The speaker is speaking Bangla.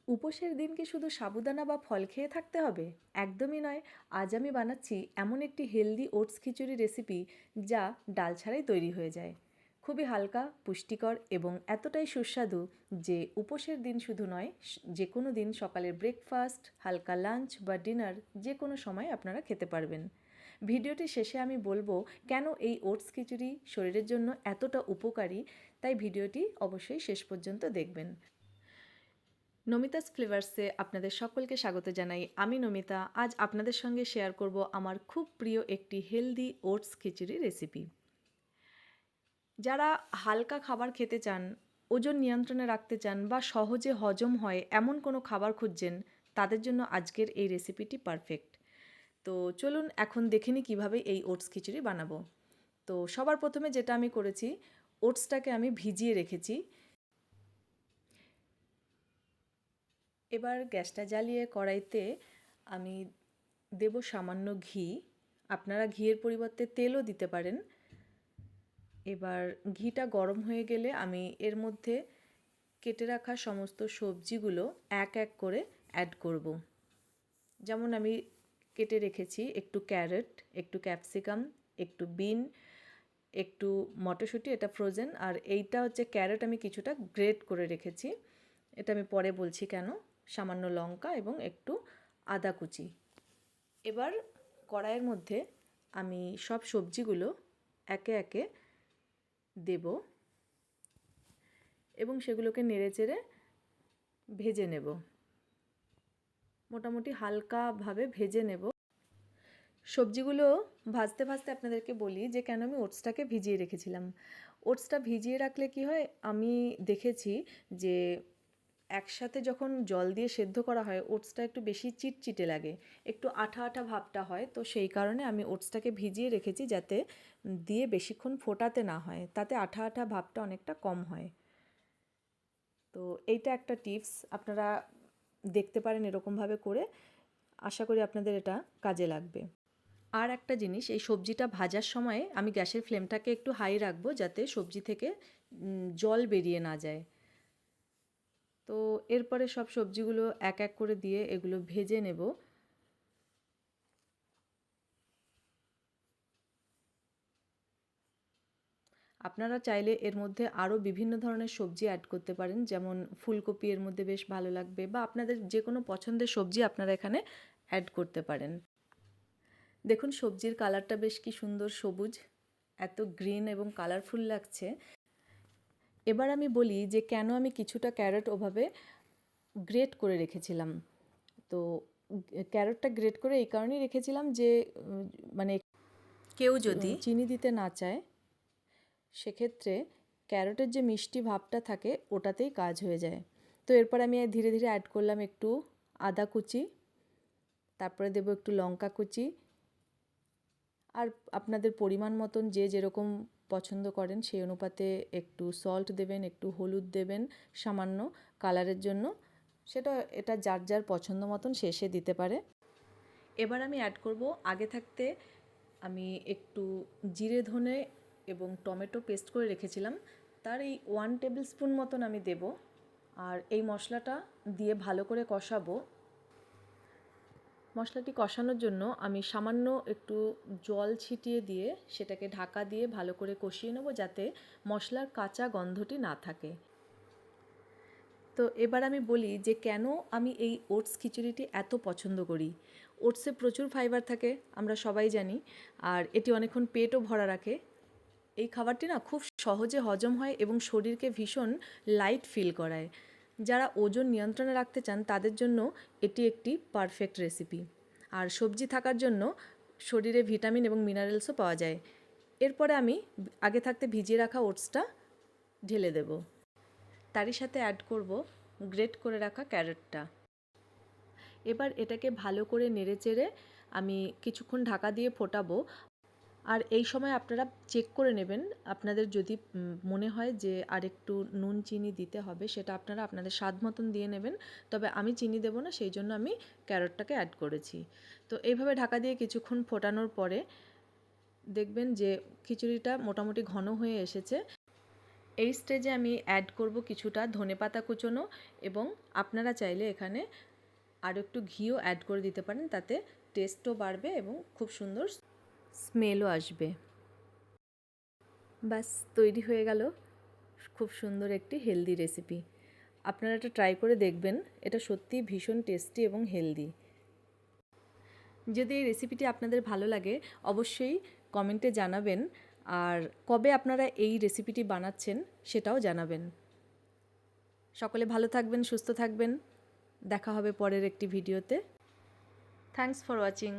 উপোসের দিন কি শুধু সাবুদানা বা ফল খেয়ে থাকতে হবে? একদমই নয়। আজ আমি বানাচ্ছি এমন একটি হেলদি ওটস খিচুড়ি রেসিপি যা ডাল ছাড়াই তৈরি হয়ে যায়। খুবই হালকা, পুষ্টিকর এবং এতটাই সুস্বাদু যে উপোসের দিন শুধু নয়, যে কোনো দিন সকালের ব্রেকফাস্ট, হালকা লাঞ্চ বা ডিনার যে কোনো সময় আপনারা খেতে পারবেন। ভিডিওটি শেষে আমি বলবো কেন এই ওটস খিচুড়ি শরীরের জন্য এতটা উপকারী, তাই ভিডিওটি অবশ্যই শেষ পর্যন্ত দেখবেন। নমিতাস ফ্লেভার্সে আপনাদের সকলকে স্বাগত জানাই। আমি নমিতা। আজ আপনাদের সঙ্গে শেয়ার করব আমার খুব প্রিয় একটি হেলদি ওটস খিচুড়ি রেসিপি। যারা হালকা খাবার খেতে চান, ওজন নিয়ন্ত্রণে রাখতে চান বা সহজে হজম হয় এমন কোনো খাবার খুঁজছেন, তাদের জন্য আজকের এই রেসিপিটি পারফেক্ট। তো চলুন এখন দেখে নিই কীভাবে এই ওটস খিচুড়ি বানাবো। তো সবার প্রথমে যেটা আমি করেছি, ওটসটাকে আমি ভিজিয়ে রেখেছি। এবার গ্যাসটা জ্বালিয়ে কড়াইতে আমি দেব সামান্য ঘি। আপনারা ঘিয়ের পরিবর্তে তেলও দিতে পারেন। এবার ঘিটা গরম হয়ে গেলে আমি এর মধ্যে কেটে রাখা সমস্ত সবজিগুলো এক এক করে অ্যাড করব। যেমন আমি কেটে রেখেছি একটু ক্যারট, একটু ক্যাপসিকাম, একটু বিন, একটু মটরশুঁটি, এটা ফ্রোজেন, আর এইটা হচ্ছে ক্যারট আমি কিছুটা গ্রেট করে রেখেছি, এটা আমি পরে বলছি কেন। সামান্য লঙ্কা এবং একটু আদা কুচি। এবার কড়াইয়ের মধ্যে আমি সব সবজিগুলো একে একে দেব এবং সেগুলোকে নেড়েচেড়ে ভেজে নেব। মোটামুটি হালকাভাবে ভেজে নেব। সবজিগুলো ভাজতে ভাজতে আপনাদেরকে বলি যে কেন আমি ওটসটাকে ভিজিয়ে রেখেছিলাম। ওটসটা ভিজিয়ে রাখলে কি হয়, আমি দেখেছি যে একসাথে যখন জল দিয়ে সেদ্ধ করা হয় ওটসটা একটু বেশি চিটচিটে লাগে, একটু আঠা আঠা ভাবটা হয়। তো সেই কারণে আমি ওটসটাকে ভিজিয়ে রেখেছি যাতে দিয়ে বেশিক্ষণ ফোটাতে না হয়, তাতে আঠা আঠা ভাবটা অনেকটা কম হয়। তো এইটা একটা টিপস, আপনারা দেখতে পারেন এরকমভাবে করে। আশা করি আপনাদের এটা কাজে লাগবে। আর একটা জিনিস, এই সবজিটা ভাজার সময় আমি গ্যাসের ফ্লেমটাকে একটু হাই রাখবো যাতে সবজি থেকে জল বেরিয়ে না যায়। তো এরপরে সব সবজিগুলো এক এক করে দিয়ে এগুলো ভেজে নেব। আপনারা চাইলে এর মধ্যে আরও বিভিন্ন ধরনের সবজি অ্যাড করতে পারেন, যেমন ফুলকপি এর মধ্যে বেশ ভালো লাগবে, বা আপনাদের যে কোনো পছন্দের সবজি আপনারা এখানে অ্যাড করতে পারেন। দেখুন সবজির কালারটা বেশ কি সুন্দর সবুজ, এত গ্রিন এবং কালারফুল লাগছে। এবার আমি বলি যে কেন আমি কিছুটা ক্যারট ওভাবে গ্রেট করে রেখেছিলাম। তো ক্যারটটা গ্রেট করে এই কারণেই রেখেছিলাম যে মানে কেউ যদি চিনি দিতে না চায় সেক্ষেত্রে ক্যারটের যে মিষ্টি ভাবটা থাকে ওটাতেই কাজ হয়ে যায়। তো এরপর আমি ধীরে ধীরে অ্যাড করলাম একটু আদা কুচি, তারপরে দেব একটু লঙ্কা কুচি, আর আপনাদের পরিমাণ মতন যে যেরকম পছন্দ করেন সেই অনুপাতে একটু সল্ট দেবেন, একটু হলুদ দেবেন সামান্য কালারের জন্য, এটা যার যার পছন্দ মতন শেষে দিতে পারে। এবার আমি অ্যাড করব আগে থাকতে আমি একটু জিরে ধনে এবং টমেটো পেস্ট করে রেখেছিলাম, তার এই 1 টেবিল স্পুন মতন আমি দেব। আর এই মশলাটা দিয়ে ভালো করে কষাবো। মশলাটি কষানোর জন্য আমি সামান্য একটু জল ছিটিয়ে দিয়ে সেটাকে ঢাকা দিয়ে ভালো করে কষিয়ে নেব যাতে মশলার কাঁচা গন্ধটি না থাকে। তো এবার আমি বলি যে কেন আমি এই ওটস খিচুড়িটি এত পছন্দ করি। ওটসে প্রচুর ফাইবার থাকে, আমরা সবাই জানি, আর এটি অনেকক্ষণ পেটও ভরা রাখে। এই খাবারটি না খুব সহজে হজম হয় এবং শরীরকে ভীষণ লাইট ফিল করায়। যারা ওজন নিয়ন্ত্রণে রাখতে চান তাদের জন্য এটি একটি পারফেক্ট রেসিপি। আর সবজি থাকার জন্য শরীরে ভিটামিন এবং মিনারেলসও পাওয়া যায়। এরপরে আমি আগে থাকতে ভিজিয়ে রাখা ওটসটা ঢেলে দেব। তারই সাথে অ্যাড করব গ্রেট করে রাখা ক্যারটটা। এবার এটাকে ভালো করে নেড়েচেড়ে আমি কিছুক্ষণ ঢাকা দিয়ে ফোটাবো। আর এই সময় আপনারা চেক করে নেবেন, আপনাদের যদি মনে হয় যে আরেকটু নুন চিনি দিতে হবে সেটা আপনারা আপনাদের স্বাদ মতন দিয়ে নেবেন। তবে আমি চিনি দেবো না, সেই জন্য আমি ক্যারটটাকে অ্যাড করেছি। তো এইভাবে ঢাকা দিয়ে কিছুক্ষণ ফোটানোর পরে দেখবেন যে খিচুড়িটা মোটামুটি ঘন হয়ে এসেছে। এই স্টেজে আমি অ্যাড করব কিছুটা ধনেপাতা কুচোনো, এবং আপনারা চাইলে এখানে আরও একটু ঘিও অ্যাড করে দিতে পারেন, তাতে টেস্টও বাড়বে এবং খুব সুন্দর স্মেলও আসবে। ব্যাস তৈরি হয়ে গেল খুব সুন্দর একটি হেলদি রেসিপি। আপনারা এটা ট্রাই করে দেখবেন, এটা সত্যিই ভীষণ টেস্টি এবং হেলদি। যদি এই রেসিপিটি আপনাদের ভালো লাগে অবশ্যই কমেন্টে জানাবেন, আর কবে আপনারা এই রেসিপিটি বানাচ্ছেন সেটাও জানাবেন। সকলে ভালো থাকবেন, সুস্থ থাকবেন। দেখা হবে পরের একটি ভিডিওতে। Thanks for watching.